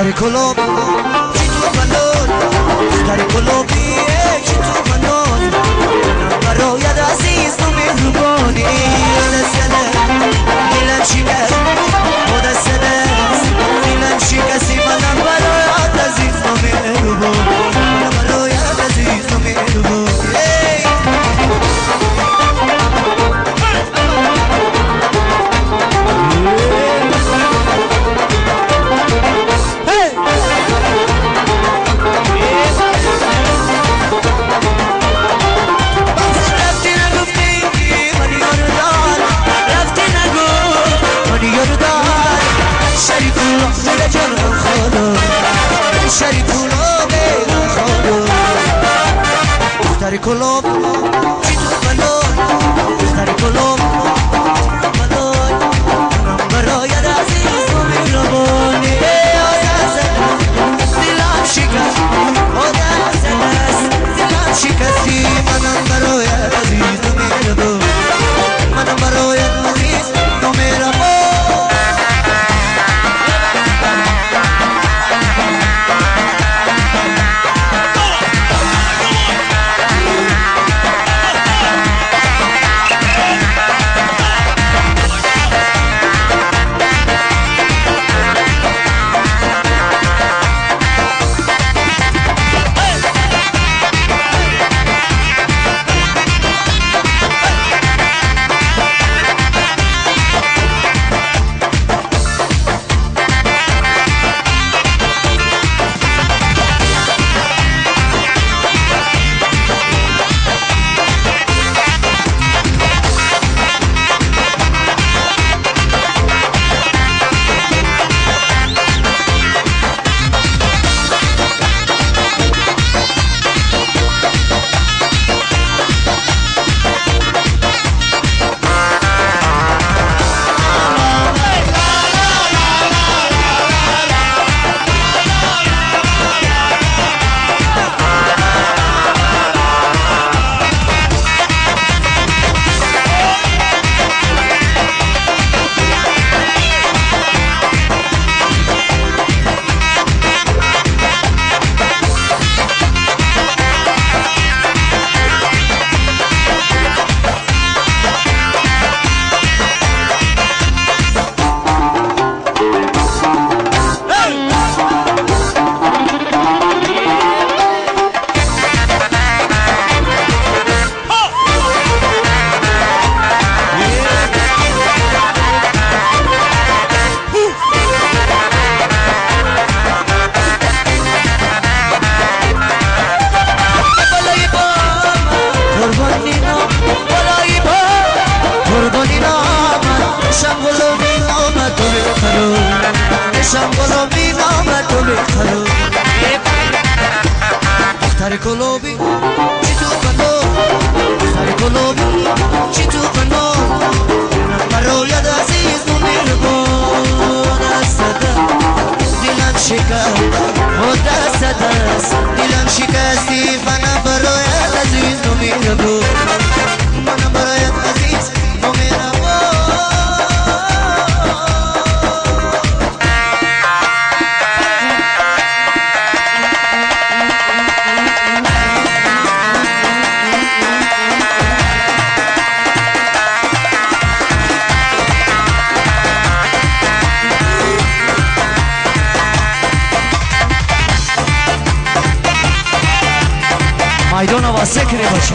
دختر کلوبی چی تو منون دختر کلوبی چی تو منون برایت عزیز و مهربانی دستنه دیلم شکست دستنه دیلم شکستی منم برایت عزیز و مهربان برایت عزیز و مهربان دختر کلوب چی تو منون دختر کلوب منون منم برایت عزیز و مهربانی دلم شکست دلم شکستی منم برایت عزیز و مهربان منم برایت عزیز و مهربان دختر کلوبی چی تو منون دختر کلوبی چی تو منون برایت عزیز و مهربان دلم شکست دلم شکستی منم برایت عزیز و مهربان منم برایت عزیز و مهربان مایدان واسه کنی باشه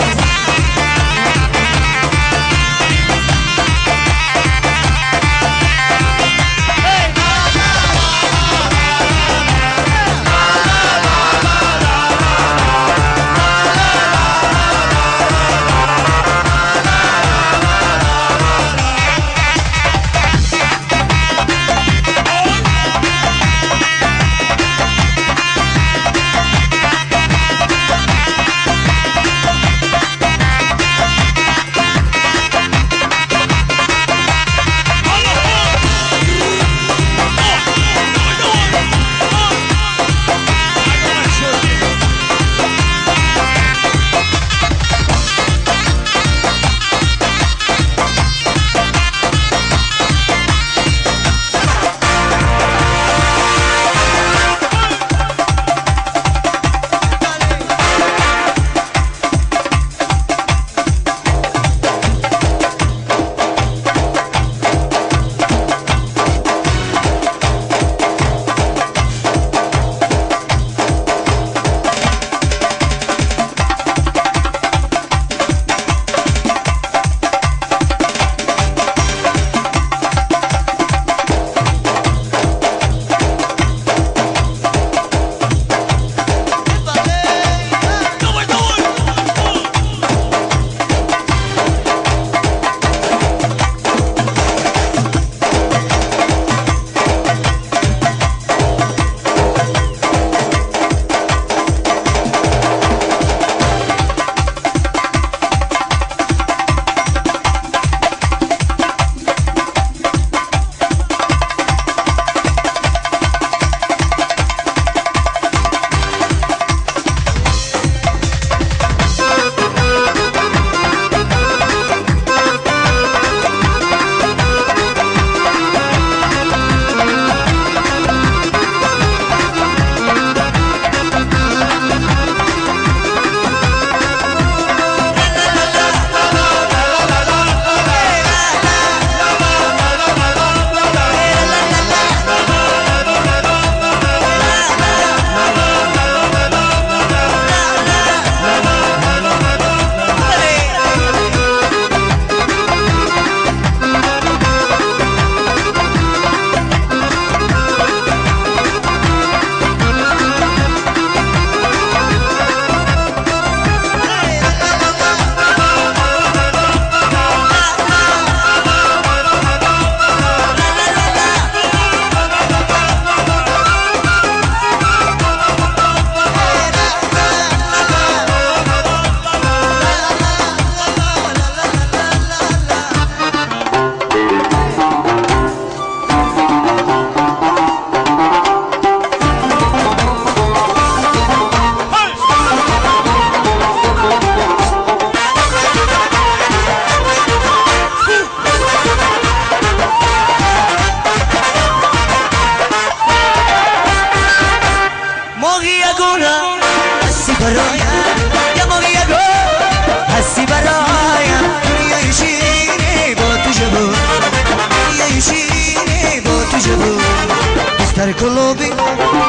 دختر کلوبی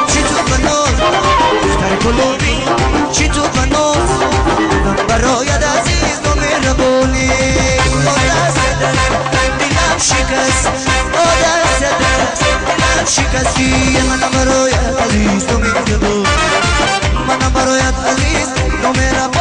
چی تو بناز دختر کلوبی چی تو بناز من برایت عزیز و مهربونی دست دلم شکست دست دلم شکستی من برایت عزیز و مهربون من برایت عزیز و مهربون